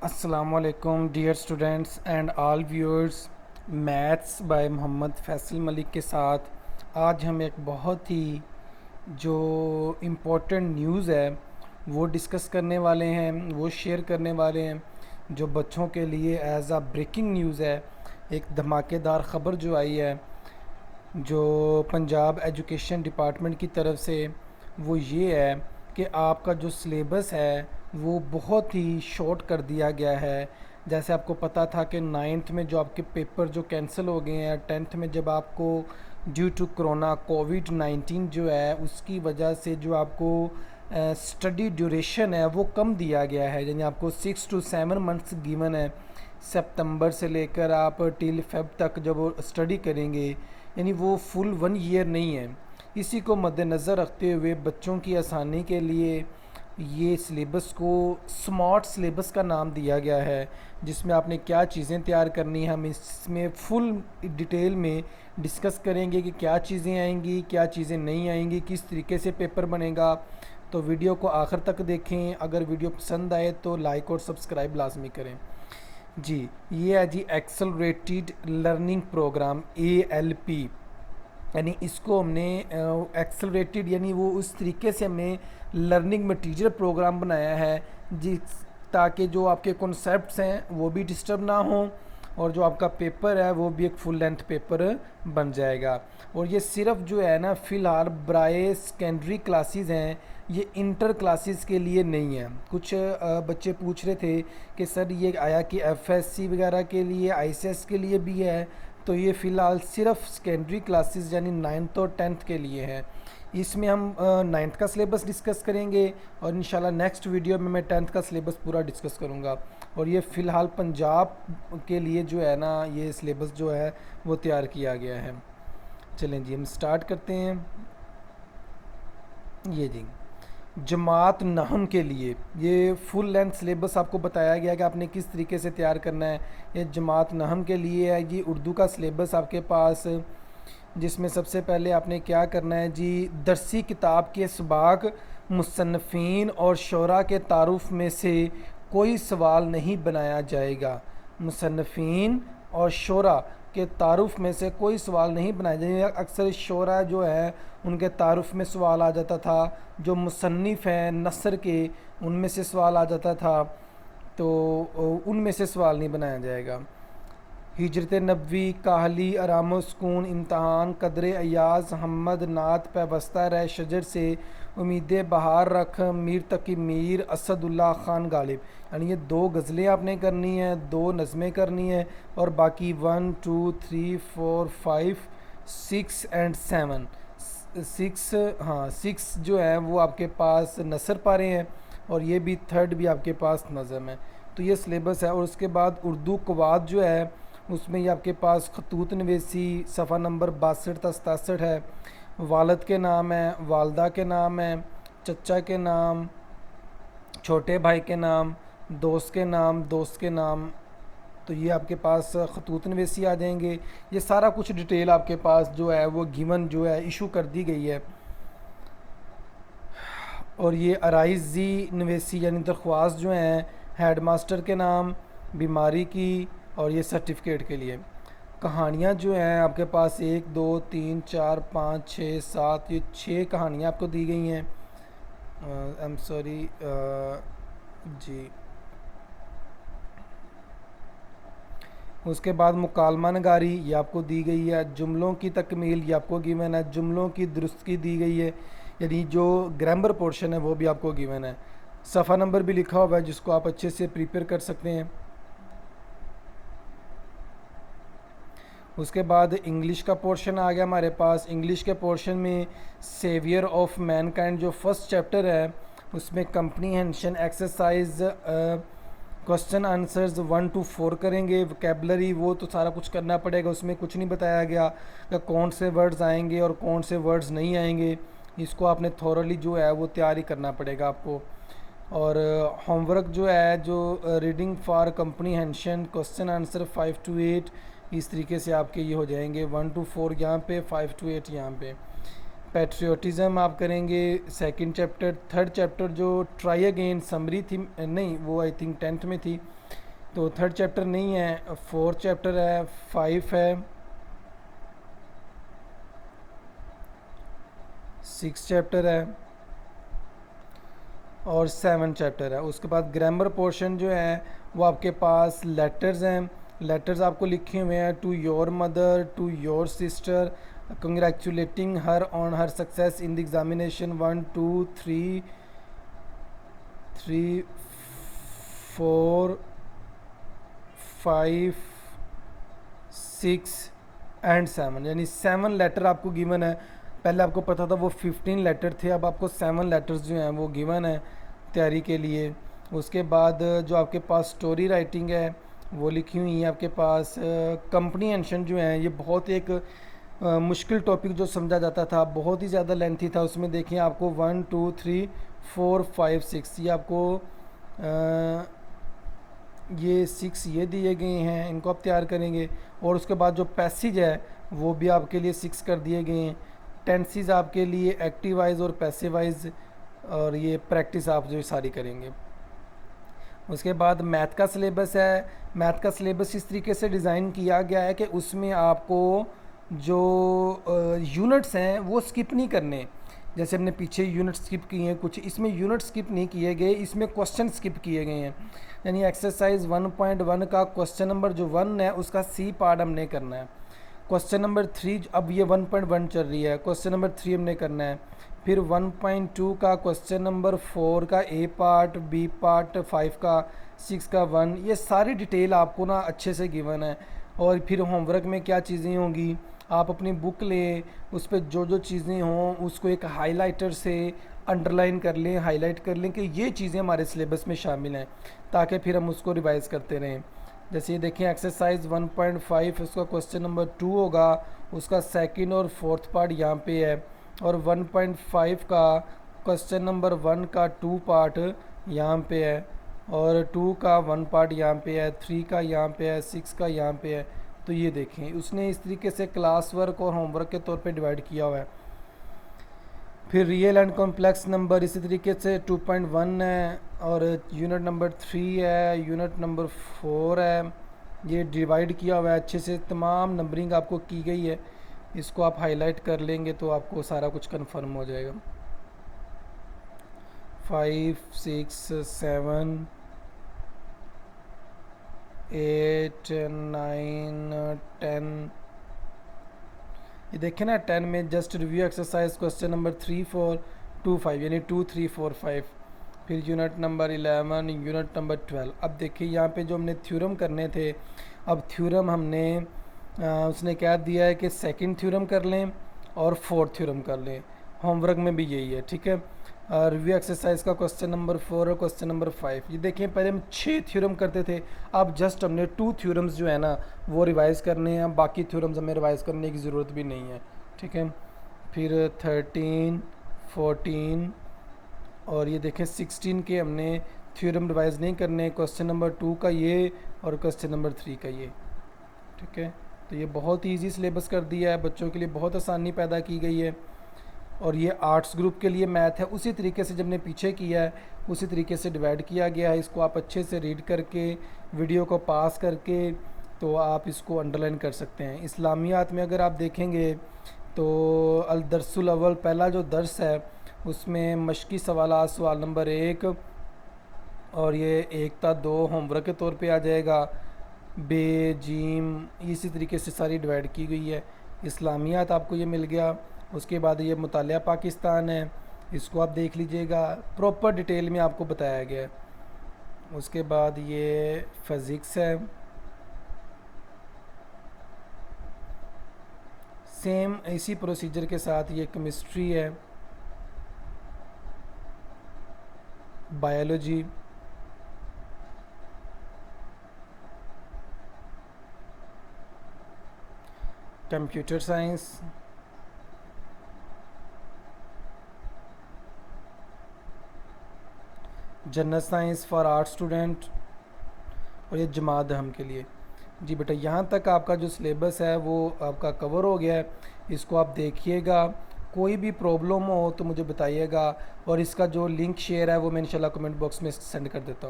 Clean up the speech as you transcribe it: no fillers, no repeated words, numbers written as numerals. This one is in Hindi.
अस्सलामुअलैकुम dear students and all viewers. Maths by Mohammad Faisal Malik के साथ आज हम एक बहुत ही जो इम्पोर्टेंट न्यूज़ है वो डिस्कस करने वाले हैं, वो शेयर करने वाले हैं, जो बच्चों के लिए एज आ ब्रेकिंग न्यूज़ है। एक धमाकेदार ख़बर जो आई है जो पंजाब एजुकेशन डिपार्टमेंट की तरफ से, वो ये है कि आपका जो सिलेबस है वो बहुत ही शॉर्ट कर दिया गया है। जैसे आपको पता था कि नाइन्थ में जो आपके पेपर जो कैंसिल हो गए हैं, टेंथ में जब आपको ड्यू टू कोरोना कोविड-19 जो है उसकी वजह से जो आपको स्टडी ड्यूरेशन है वो कम दिया गया है, यानी आपको 6 to 7 मंथ्स गिवन है। सितंबर से लेकर आप टिल फेब तक जब वो स्टडी करेंगे, यानी वो फुल 1 ईयर नहीं है। इसी को मद्देनज़र रखते हुए बच्चों की आसानी के लिए ये सिलेबस को स्मार्ट सिलेबस का नाम दिया गया है, जिसमें आपने क्या चीज़ें तैयार करनी है हम इसमें फुल डिटेल में डिस्कस करेंगे कि क्या चीज़ें आएंगी, क्या चीज़ें नहीं आएंगी, किस तरीके से पेपर बनेगा। तो वीडियो को आखिर तक देखें। अगर वीडियो पसंद आए तो लाइक और सब्सक्राइब लाजमी करें। जी, ये है जी एक्सेलरेटेड लर्निंग प्रोग्राम ALP, यानी इसको हमने एक्सेलरेटेड यानी वो उस तरीके से हमने लर्निंग मटीरियल प्रोग्राम बनाया है जिस ताकि जो आपके कॉन्सेप्ट्स हैं वो भी डिस्टर्ब ना हों और जो आपका पेपर है वो भी एक फुल लेंथ पेपर बन जाएगा। और ये सिर्फ जो है ना फ़िलहाल ब्राए सेकेंडरी क्लासेस हैं, ये इंटर क्लासेस के लिए नहीं है। कुछ बच्चे पूछ रहे थे कि सर ये आया कि FSC वगैरह के लिए ICS के लिए भी है, तो ये फ़िलहाल सिर्फ सेकेंडरी क्लासेस यानी 9th और 10th के लिए है। इसमें हम 9th का सिलेबस डिस्कस करेंगे और इंशाल्लाह नेक्स्ट वीडियो में मैं 10th का सिलेबस पूरा डिस्कस करूँगा। और ये फ़िलहाल पंजाब के लिए जो है ना ये सिलेबस जो है वो तैयार किया गया है। चलें जी, हम स्टार्ट करते हैं। ये जी जमात नहम के लिए ये फुल लेंथ सिलेबस आपको बताया गया कि आपने किस तरीके से तैयार करना है। ये जमात नहम के लिए है जी उर्दू का सिलेबस आपके पास, जिसमें सबसे पहले आपने क्या करना है जी, दरसी किताब के इसबाक मुसन्नफ़ीन और शोरा के तारुफ में से कोई सवाल नहीं बनाया जाएगा। मुसन्नफ़ीन और शोरा के तारुफ में से कोई सवाल नहीं बनाया जाएगा। अक्सर शोरा जो है उनके तारुफ में सवाल आ जाता था, जो मुसन्निफ़ हैं नसर के उनमें से सवाल आ जाता था, तो उनमें से सवाल नहीं बनाया जाएगा। हिजरत नबवी, काहली, आराम सुकून, इम्तहान, कदर अयाज, हमद, नात, पैबस्ता रह शजर से, उम्मीद बहार रख, मीर तकी मीर, असदुल्ला ख़ान गालिब, यानी ये 2 गज़लें आपने करनी है, 2 नज़में करनी है और बाकी 1 2 3 4 5 6 एंड 7 6 जो है वो आपके पास नसर पारे हैं और ये भी थर्ड भी आपके पास नज़म है। तो ये सिलेबस है। और उसके बाद उर्दू कवाद जो है उसमें ये आपके पास खतूत नवेसी सफ़ा नंबर 62 है। वालद के नाम है, वालदा के नाम है, चचा के नाम, छोटे भाई के नाम, दोस्त के नाम, दोस्त के नाम, तो ये आपके पास खतूत नवेसी आ जाएंगे। ये सारा कुछ डिटेल आपके पास जो है वो गिवन जो है इशू कर दी गई है। और ये अराइज़ी नवेसी यानी दरख्वास्त जो हैं हेड मास्टर के नाम, बीमारी की और ये सर्टिफिकेट के लिए। कहानियाँ जो हैं आपके पास 1 2 3 4 5 6 7 ये 6 कहानियाँ आपको दी गई हैं। आई एम सॉरी जी। उसके बाद मुकालमा नगारी ये आपको दी गई है। जुमलों की तकमील ये आपको गिवन है। जुमलों की दुरुस्तगी दी गई है, यानी जो ग्रामर पोर्शन है वो भी आपको गिवन है। सफ़ा नंबर भी लिखा हुआ है जिसको आप अच्छे से प्रिपेयर कर सकते हैं। उसके बाद इंग्लिश का पोर्शन आ गया हमारे पास। इंग्लिश के पोर्शन में सेवियर ऑफ मैनकाइंड जो फर्स्ट चैप्टर है उसमें comprehension exercise question answers 1 to 4 करेंगे। वोकेबलरी वो तो सारा कुछ करना पड़ेगा, उसमें कुछ नहीं बताया गया कि कौन से वर्ड्स आएंगे और कौन से वर्ड्स नहीं आएंगे। इसको आपने थॉरली जो है वो तैयारी करना पड़ेगा आपको। और होमवर्क जो है जो reading for comprehension question answer 5 to 8 इस तरीके से आपके ये हो जाएंगे। 1 to 4 यहाँ पे, 5 to 8 यहाँ पे। पैट्रियोटिज़म आप करेंगे सेकंड चैप्टर। थर्ड चैप्टर जो ट्राई अगेन समरी थी, नहीं वो आई थिंक टेंथ में थी, तो थर्ड चैप्टर नहीं है, फोर्थ चैप्टर है, फाइव है, सिक्स चैप्टर है और सेवन चैप्टर है। उसके बाद ग्रामर पोर्शन जो है वो आपके पास लेटर्स हैं। लेटर्स आपको लिखे हुए हैं, to your mother, to your sister, congratulating her on her success in the examination, 1 2 3 3 4 5 6 and 7, यानी 7 लेटर आपको गिवन है। पहले आपको पता था वो 15 लेटर थे, अब आपको 7 लेटर्स जो हैं वो गिवन है तैयारी के लिए। उसके बाद जो आपके पास स्टोरी राइटिंग है वो लिखी हुई है आपके पास। कंप्रीहेंशन जो है ये बहुत एक मुश्किल टॉपिक जो समझा जाता था, बहुत ही ज़्यादा लेंथी था। उसमें देखिए आपको 1 2 3 4 5 6 ये आपको ये 6 ये दिए गए हैं, इनको आप तैयार करेंगे। और उसके बाद जो पैसेज है वो भी आपके लिए 6 कर दिए गए हैं। टेंसेस आपके लिए एक्टिव वाइज और पैसिव वाइज, और ये प्रैक्टिस आप जो सारी करेंगे। उसके बाद मैथ का सिलेबस है। मैथ का सिलेबस इस तरीके से डिज़ाइन किया गया है कि उसमें आपको जो यूनिट्स हैं वो स्किप नहीं करने। जैसे हमने पीछे यूनिट स्किप किए हैं कुछ, इसमें यूनिट स्किप नहीं किए गए, इसमें क्वेश्चन स्किप किए गए हैं। यानी एक्सरसाइज 1.1 का क्वेश्चन नंबर जो 1 है उसका सी पार्ट हमने करना है। क्वेश्चन नंबर 3, अब ये 1.1 चल रही है, क्वेश्चन नंबर 3 हमने करना है। फिर 1.2 का क्वेश्चन नंबर 4 का ए पार्ट, बी पार्ट, 5 का, 6 का 1, ये सारी डिटेल आपको ना अच्छे से गिवन है। और फिर होमवर्क में क्या चीज़ें होंगी, आप अपनी बुक लें, उस पर जो जो चीज़ें हों उसको एक हाइलाइटर से अंडरलाइन कर लें, हाईलाइट कर लें कि ये चीज़ें हमारे सिलेबस में शामिल हैं, ताकि फिर हम उसको रिवाइज़ करते रहें। जैसे ये देखें एक्सरसाइज 1.5 उसका क्वेश्चन नंबर 2 होगा, उसका सेकंड और फोर्थ पार्ट यहाँ पे है। और 1.5 का क्वेश्चन नंबर 1 का 2 पार्ट यहाँ पे है, और 2 का 1 पार्ट यहाँ पे है, 3 का यहाँ पे है, 6 का यहाँ पे है। तो ये देखें उसने इस तरीके से क्लास वर्क और होमवर्क के तौर पे डिवाइड किया हुआ है। फिर रियल एंड कॉम्प्लेक्स नंबर इसी तरीके से 2.1 है, और यूनिट नंबर 3 है, यूनिट नंबर 4 है। ये डिवाइड किया हुआ है अच्छे से, तमाम नंबरिंग आपको की गई है। इसको आप हाईलाइट कर लेंगे तो आपको सारा कुछ कंफर्म हो जाएगा। 5 6 7 8 9 10, ये देखें ना 10 में just review exercise question number 3 4 2 5, यानी 2 3 4 5। फिर यूनिट नंबर 11, यूनिट नंबर 12। अब देखिए यहाँ पे जो हमने थ्योरम करने थे, अब थ्योरम हमने उसने क्या दिया है कि सेकंड थ्योरम कर लें और फोर्थ थ्योरम कर लें। होमवर्क में भी यही है, ठीक है। रिव्यू एक्सरसाइज का क्वेश्चन नंबर 4 और क्वेश्चन नंबर 5। ये देखिए पहले हम 6 थ्योरम करते थे, अब जस्ट हमने 2 थ्योरम्स जो है ना वो रिवाइज़ करने हैं, बाकी थ्योरम्स हमें रिवाइज़ करने की ज़रूरत भी नहीं है, ठीक है। फिर 13 14 और ये देखें 16 के हमने थ्योरम रिवाइज़ नहीं करने, क्वेश्चन नंबर 2 का ये और क्वेश्चन नंबर 3 का ये, ठीक है। तो ये बहुत ही ईजी सिलेबस कर दिया है, बच्चों के लिए बहुत आसानी पैदा की गई है। और ये आर्ट्स ग्रुप के लिए मैथ है, उसी तरीके से जब हमने पीछे किया है उसी तरीके से डिवाइड किया गया है। इसको आप अच्छे से रीड करके वीडियो को पास करके तो आप इसको अंडरलाइन कर सकते हैं। इस्लामियात में अगर आप देखेंगे तो अल दरसुल अव्वल पहला जो दर्स है उसमें मशकी सवाल सवाल नंबर 1 और ये 1 था 2 होमवर्क के तौर पे आ जाएगा। बे जीम इसी तरीके से सारी डिवाइड की गई है। इस्लामियात आपको ये मिल गया। उसके बाद ये मुतालिया पाकिस्तान है, इसको आप देख लीजिएगा, प्रॉपर डिटेल में आपको बताया गया है। उसके बाद ये फिज़िक्स है, सेम इसी प्रोसीजर के साथ ये केमिस्ट्री है, biology, computer science, general science for art student, और ये जमात हम के लिए। जी बेटा यहाँ तक आपका जो सिलेबस है वो आपका कवर हो गया है। इसको आप देखिएगा कोई भी प्रॉब्लम हो तो मुझे बताइएगा, और इसका जो लिंक शेयर है वो मैं इंशाल्लाह कमेंट बॉक्स में सेंड कर देता हूँ।